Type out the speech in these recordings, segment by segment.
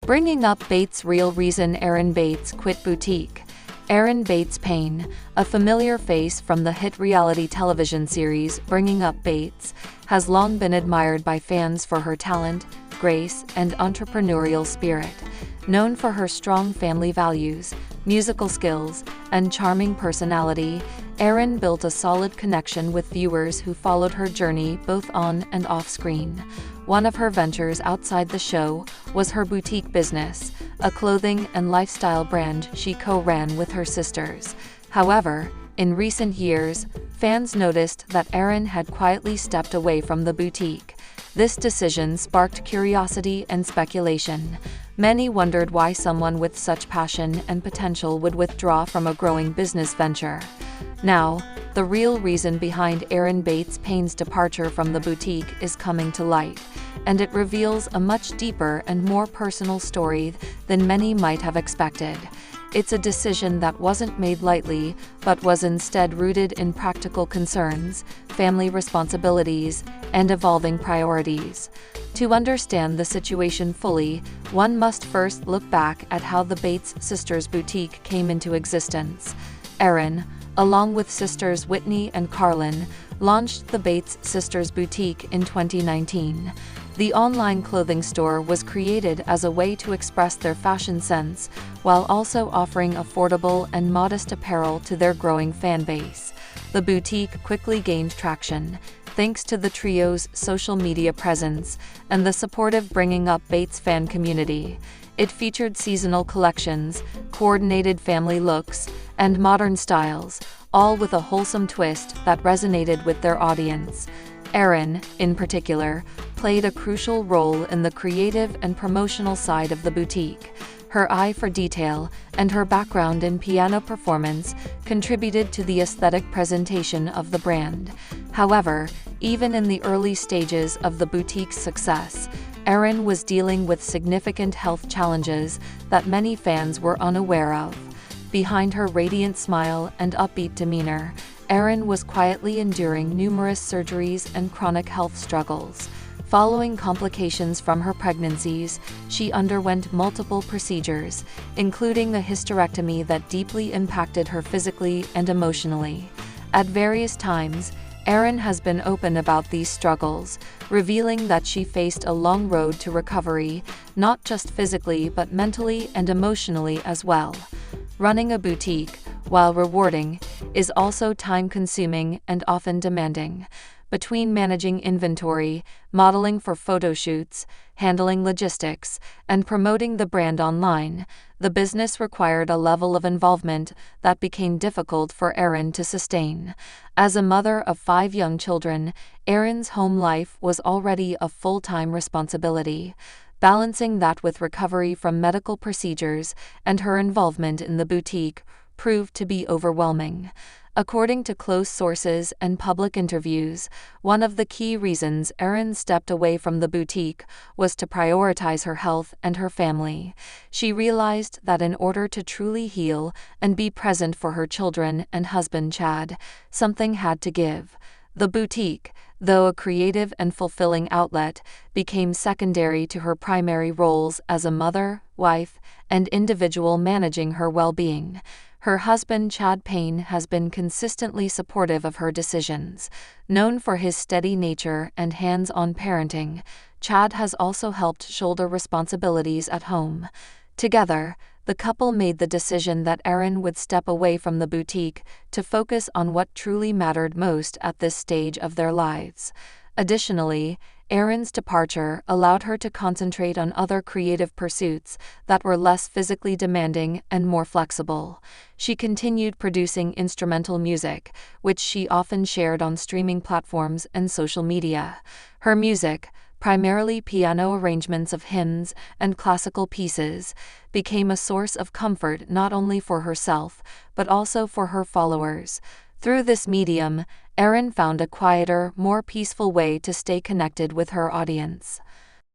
Bringing up Bates' real reason Erin Bates quit boutique. Erin Bates Payne, a familiar face from the hit reality television series Bringing Up Bates, has long been admired by fans for her talent, grace, and entrepreneurial spirit. Known for her strong family values, musical skills, and charming personality, Erin built a solid connection with viewers who followed her journey both on and off screen. One of her ventures outside the show was her boutique business, a clothing and lifestyle brand she co-ran with her sisters. However, in recent years, fans noticed that Erin had quietly stepped away from the boutique. This decision sparked curiosity and speculation. Many wondered why someone with such passion and potential would withdraw from a growing business venture. Now, the real reason behind Erin Bates Payne's departure from the boutique is coming to light, and it reveals a much deeper and more personal story than many might have expected. It's a decision that wasn't made lightly, but was instead rooted in practical concerns, family responsibilities, and evolving priorities. To understand the situation fully, one must first look back at how the Bates sisters' boutique came into existence. Erin, along with sisters Whitney and Carlin, launched the Bates sisters' boutique in 2019. The online clothing store was created as a way to express their fashion sense, while also offering affordable and modest apparel to their growing fan base. The boutique quickly gained traction, thanks to the trio's social media presence and the supportive Bringing Up Bates fan community. It featured seasonal collections, coordinated family looks, and modern styles, all with a wholesome twist that resonated with their audience. Erin, in particular, played a crucial role in the creative and promotional side of the boutique. Her eye for detail and her background in piano performance contributed to the aesthetic presentation of the brand. However, even in the early stages of the boutique's success, Erin was dealing with significant health challenges that many fans were unaware of. Behind her radiant smile and upbeat demeanor, Erin was quietly enduring numerous surgeries and chronic health struggles. Following complications from her pregnancies, she underwent multiple procedures, including a hysterectomy that deeply impacted her physically and emotionally. At various times, Erin has been open about these struggles, revealing that she faced a long road to recovery, not just physically but mentally and emotionally as well. Running a boutique, while rewarding, is also time-consuming and often demanding. Between managing inventory, modeling for photo shoots, handling logistics, and promoting the brand online, the business required a level of involvement that became difficult for Erin to sustain. As a mother of 5 young children, Erin's home life was already a full-time responsibility. Balancing that with recovery from medical procedures and her involvement in the boutique proved to be overwhelming. According to close sources and public interviews, one of the key reasons Erin stepped away from the boutique was to prioritize her health and her family. She realized that in order to truly heal and be present for her children and husband Chad, something had to give. The boutique, though a creative and fulfilling outlet, became secondary to her primary roles as a mother, wife, and individual managing her well-being. Her husband Chad Payne has been consistently supportive of her decisions. Known for his steady nature and hands-on parenting, Chad has also helped shoulder responsibilities at home. Together, the couple made the decision that Erin would step away from the boutique to focus on what truly mattered most at this stage of their lives. Additionally, Erin's departure allowed her to concentrate on other creative pursuits that were less physically demanding and more flexible. She continued producing instrumental music, which she often shared on streaming platforms and social media. Her music, primarily piano arrangements of hymns and classical pieces, became a source of comfort not only for herself, but also for her followers. Through this medium, Erin found a quieter, more peaceful way to stay connected with her audience.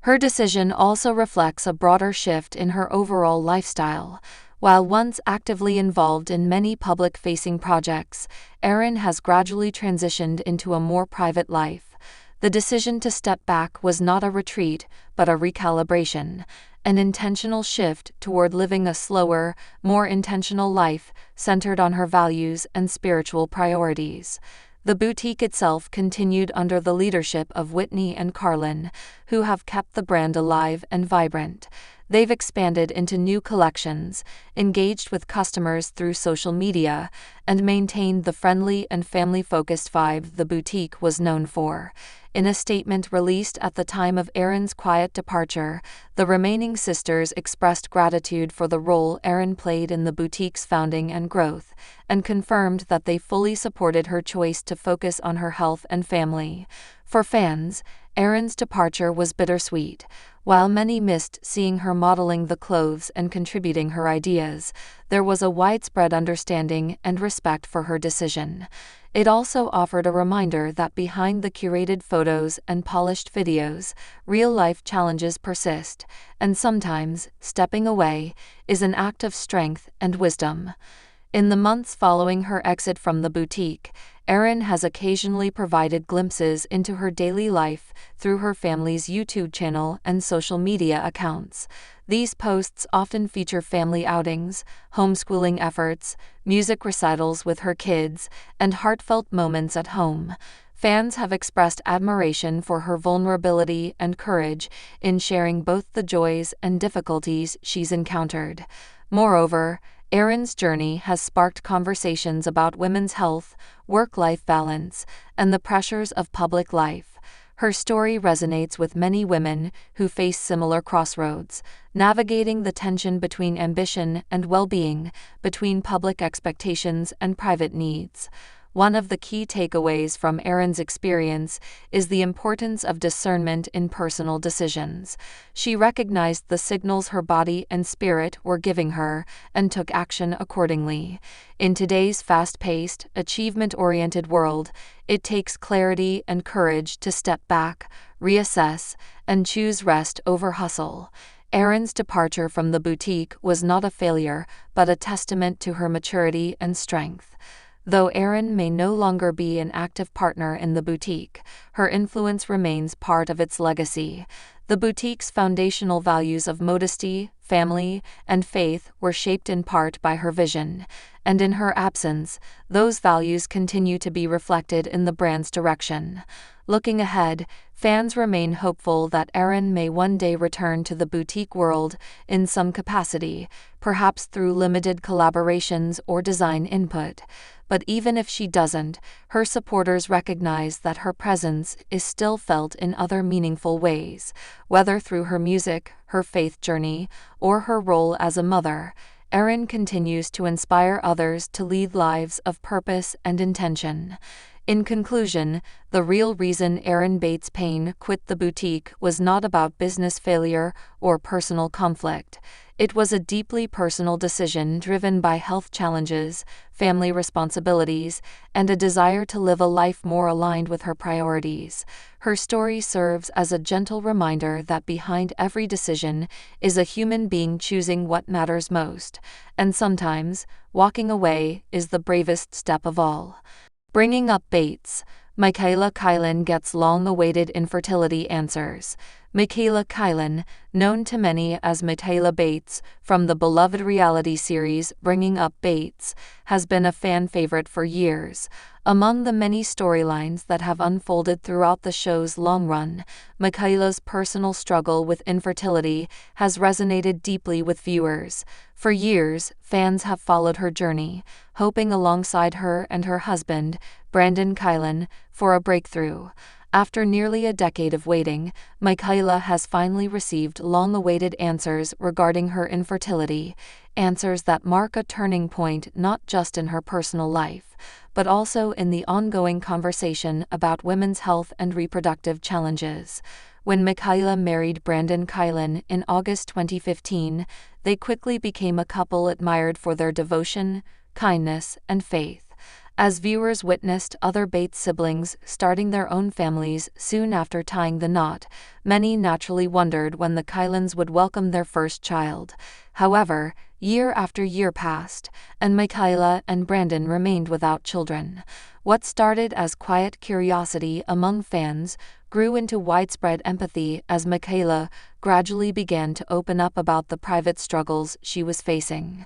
Her decision also reflects a broader shift in her overall lifestyle. While once actively involved in many public-facing projects, Erin has gradually transitioned into a more private life. The decision to step back was not a retreat, but a recalibration. an intentional shift toward living a slower, more intentional life centered on her values and spiritual priorities. The boutique itself continued under the leadership of Whitney and Carlin, who have kept the brand alive and vibrant. They've expanded into new collections, engaged with customers through social media, and maintained the friendly and family-focused vibe the boutique was known for. In a statement released at the time of Erin's quiet departure, the remaining sisters expressed gratitude for the role Erin played in the boutique's founding and growth, and confirmed that they fully supported her choice to focus on her health and family. For fans, Erin's departure was bittersweet. While many missed seeing her modeling the clothes and contributing her ideas, there was a widespread understanding and respect for her decision. It also offered a reminder that behind the curated photos and polished videos, real-life challenges persist, and sometimes, stepping away is an act of strength and wisdom. In the months following her exit from the boutique, Erin has occasionally provided glimpses into her daily life through her family's YouTube channel and social media accounts. These posts often feature family outings, homeschooling efforts, music recitals with her kids, and heartfelt moments at home. Fans have expressed admiration for her vulnerability and courage in sharing both the joys and difficulties she's encountered. Moreover, Erin's journey has sparked conversations about women's health, work-life balance, and the pressures of public life. Her story resonates with many women who face similar crossroads, navigating the tension between ambition and well-being, between public expectations and private needs. One of the key takeaways from Erin's experience is the importance of discernment in personal decisions. She recognized the signals her body and spirit were giving her and took action accordingly. In today's fast-paced, achievement-oriented world, it takes clarity and courage to step back, reassess, and choose rest over hustle. Erin's departure from the boutique was not a failure, but a testament to her maturity and strength. Though Erin may no longer be an active partner in the boutique, her influence remains part of its legacy. The boutique's foundational values of modesty, family, and faith were shaped in part by her vision, and in her absence, those values continue to be reflected in the brand's direction. Looking ahead, fans remain hopeful that Erin may one day return to the boutique world in some capacity, perhaps through limited collaborations or design input. But even if she doesn't, her supporters recognize that her presence is still felt in other meaningful ways, whether through her music, her faith journey, or her role as a mother. Erin continues to inspire others to lead lives of purpose and intention. In conclusion, the real reason Erin Bates Payne quit the boutique was not about business failure or personal conflict. It was a deeply personal decision driven by health challenges, family responsibilities, and a desire to live a life more aligned with her priorities. Her story serves as a gentle reminder that behind every decision is a human being choosing what matters most, and sometimes, walking away is the bravest step of all. Bringing up Bates, Michaela Carlin gets long-awaited infertility answers. Michaela Carlin, known to many as Michaela Bates from the beloved reality series Bringing Up Bates, has been a fan favorite for years. Among the many storylines that have unfolded throughout the show's long run, Michaela's personal struggle with infertility has resonated deeply with viewers. For years, fans have followed her journey, hoping alongside her and her husband, Brandon Carlin, for a breakthrough. After nearly a decade of waiting, Michaela has finally received long-awaited answers regarding her infertility, answers that mark a turning point not just in her personal life, but also in the ongoing conversation about women's health and reproductive challenges. When Michaela married Brandon Carlin in August 2015, they quickly became a couple admired for their devotion, kindness, and faith. As viewers witnessed other Bates siblings starting their own families soon after tying the knot, many naturally wondered when the Carlins would welcome their first child. However, Year after year passed, and Michaela and Brandon remained without children. What started as quiet curiosity among fans grew into widespread empathy as Michaela gradually began to open up about the private struggles she was facing.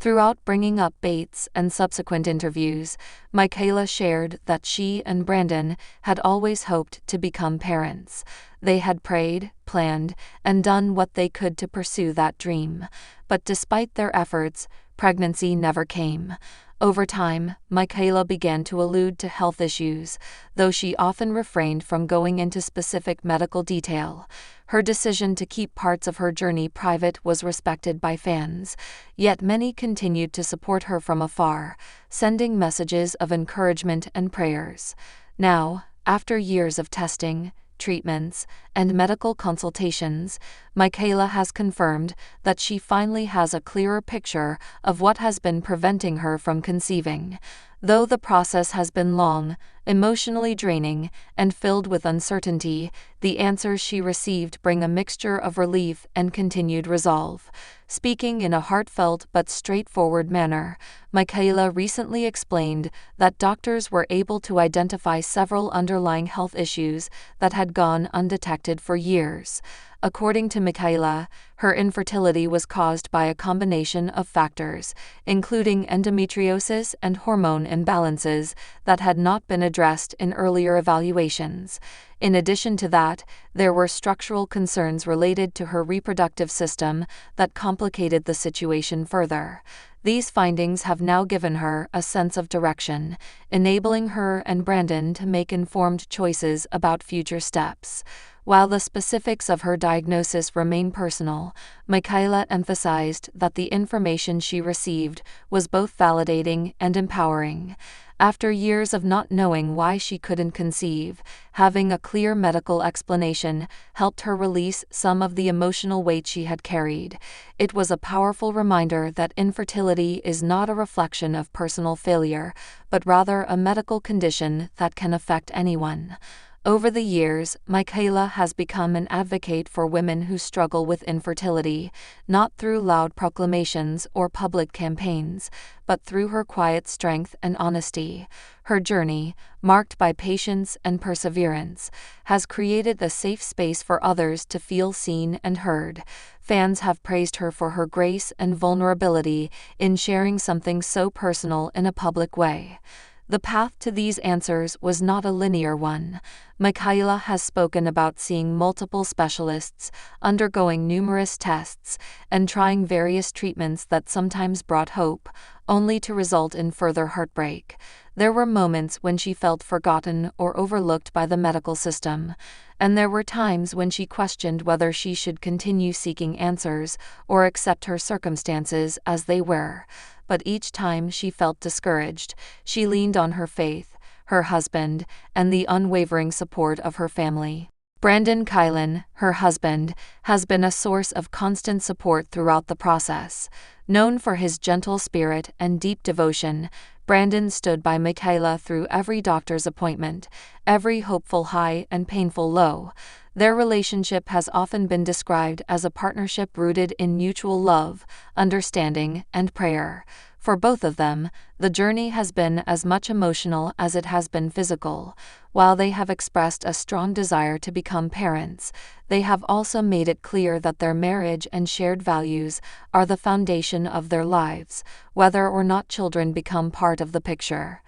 Throughout bringing up Bates and subsequent interviews, Michaela shared that she and Brandon had always hoped to become parents. They had prayed, planned, and done what they could to pursue that dream. But despite their efforts, pregnancy never came. Over time, Michaela began to allude to health issues, though she often refrained from going into specific medical detail. Her decision to keep parts of her journey private was respected by fans, yet many continued to support her from afar, sending messages of encouragement and prayers. Now, after years of testing, treatments, and medical consultations, Michaela has confirmed that she finally has a clearer picture of what has been preventing her from conceiving. Though the process has been long, emotionally draining, and filled with uncertainty, the answers she received bring a mixture of relief and continued resolve. Speaking in a heartfelt but straightforward manner, Michaela recently explained that doctors were able to identify several underlying health issues that had gone undetected for years. According to Michaela, her infertility was caused by a combination of factors, including endometriosis and hormone imbalances that had not been addressed in earlier evaluations. In addition to that, there were structural concerns related to her reproductive system that complicated the situation further. These findings have now given her a sense of direction, enabling her and Brandon to make informed choices about future steps. While the specifics of her diagnosis remain personal, Michaela emphasized that the information she received was both validating and empowering. After years of not knowing why she couldn't conceive, having a clear medical explanation helped her release some of the emotional weight she had carried. It was a powerful reminder that infertility is not a reflection of personal failure, but rather a medical condition that can affect anyone. Over the years, Michaela has become an advocate for women who struggle with infertility, not through loud proclamations or public campaigns, but through her quiet strength and honesty. Her journey, marked by patience and perseverance, has created a safe space for others to feel seen and heard. Fans have praised her for her grace and vulnerability in sharing something so personal in a public way. The path to these answers was not a linear one. Michaela has spoken about seeing multiple specialists, undergoing numerous tests, and trying various treatments that sometimes brought hope, only to result in further heartbreak. There were moments when she felt forgotten or overlooked by the medical system, and there were times when she questioned whether she should continue seeking answers or accept her circumstances as they were. But each time she felt discouraged, she leaned on her faith, her husband, and the unwavering support of her family. Brandon Carlin, her husband, has been a source of constant support throughout the process. Known for his gentle spirit and deep devotion, Brandon stood by Michaela through every doctor's appointment, every hopeful high and painful low. Their relationship has often been described as a partnership rooted in mutual love, understanding, and prayer. For both of them, the journey has been as much emotional as it has been physical. While they have expressed a strong desire to become parents, they have also made it clear that their marriage and shared values are the foundation of their lives, whether or not children become part of the picture.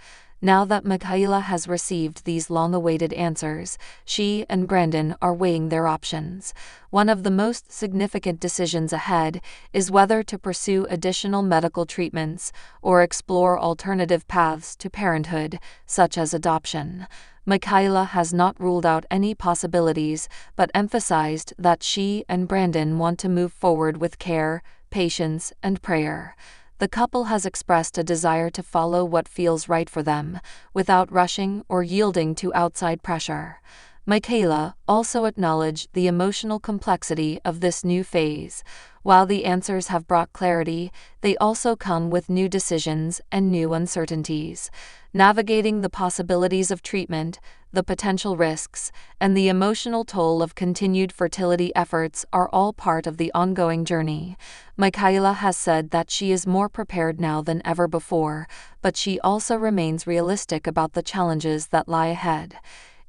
Now that Michaela has received these long-awaited answers, she and Brandon are weighing their options. One of the most significant decisions ahead is whether to pursue additional medical treatments or explore alternative paths to parenthood, such as adoption. Michaela has not ruled out any possibilities, but emphasized that she and Brandon want to move forward with care, patience, and prayer. The couple has expressed a desire to follow what feels right for them, without rushing or yielding to outside pressure. Michaela also acknowledged the emotional complexity of this new phase. While the answers have brought clarity, they also come with new decisions and new uncertainties. Navigating the possibilities of treatment, the potential risks, and the emotional toll of continued fertility efforts are all part of the ongoing journey. Michaela has said that she is more prepared now than ever before, but she also remains realistic about the challenges that lie ahead.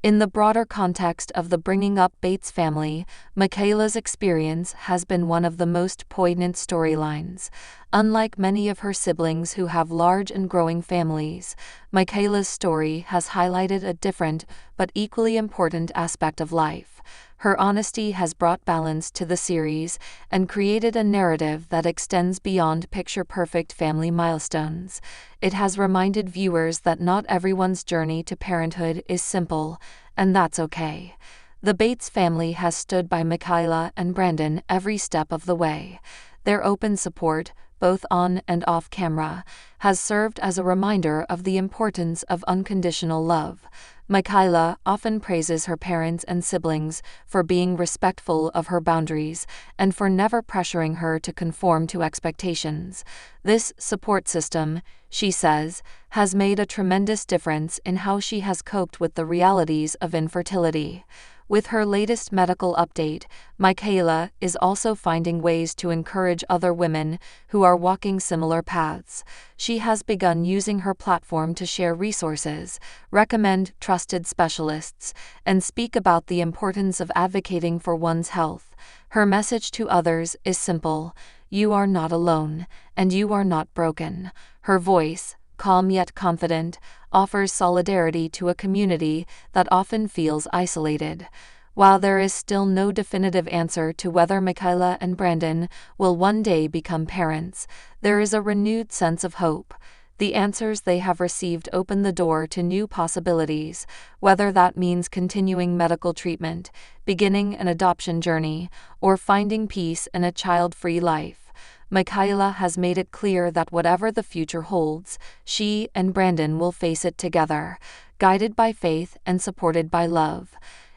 In the broader context of the Bringing Up Bates family, Michaela's experience has been one of the most poignant storylines. Unlike many of her siblings who have large and growing families, Michaela's story has highlighted a different but equally important aspect of life. Her honesty has brought balance to the series and created a narrative that extends beyond picture-perfect family milestones. It has reminded viewers that not everyone's journey to parenthood is simple, and that's okay. The Bates family has stood by Michaela and Brandon every step of the way. Their open support, both on and off camera, has served as a reminder of the importance of unconditional love. Michaela often praises her parents and siblings for being respectful of her boundaries and for never pressuring her to conform to expectations. This support system, she says, has made a tremendous difference in how she has coped with the realities of infertility. With her latest medical update, Michaela is also finding ways to encourage other women who are walking similar paths. She has begun using her platform to share resources, recommend trusted specialists, and speak about the importance of advocating for one's health. Her message to others is simple: you are not alone, and you are not broken. Her voice, calm yet confident, offers solidarity to a community that often feels isolated. While there is still no definitive answer to whether Michaela and Brandon will one day become parents, there is a renewed sense of hope. The answers they have received open the door to new possibilities, whether that means continuing medical treatment, beginning an adoption journey, or finding peace in a child-free life. Michaela has made it clear that whatever the future holds, she and Brandon will face it together, guided by faith and supported by love.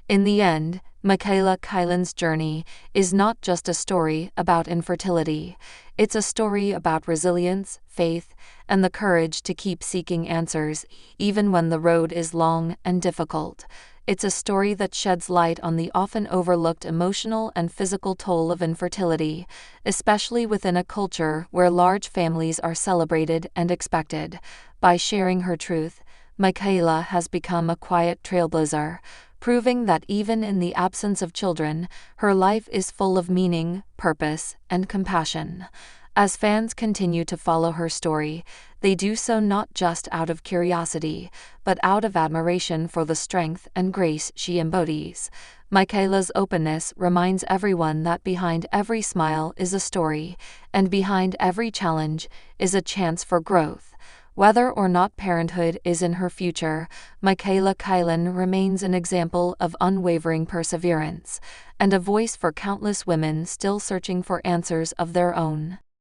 In the end, Michaela Carlin's journey is not just a story about infertility. It's a story about resilience, faith, and the courage to keep seeking answers, even when the road is long and difficult. It's a story that sheds light on the often overlooked emotional and physical toll of infertility, especially within a culture where large families are celebrated and expected. By sharing her truth, Michaela has become a quiet trailblazer, proving that even in the absence of children, her life is full of meaning, purpose, and compassion. As fans continue to follow her story, they do so not just out of curiosity, but out of admiration for the strength and grace she embodies. Michaela's openness reminds everyone that behind every smile is a story, and behind every challenge is a chance for growth. Whether or not parenthood is in her future, Michaela Carlin remains an example of unwavering perseverance, and a voice for countless women still searching for answers of their own.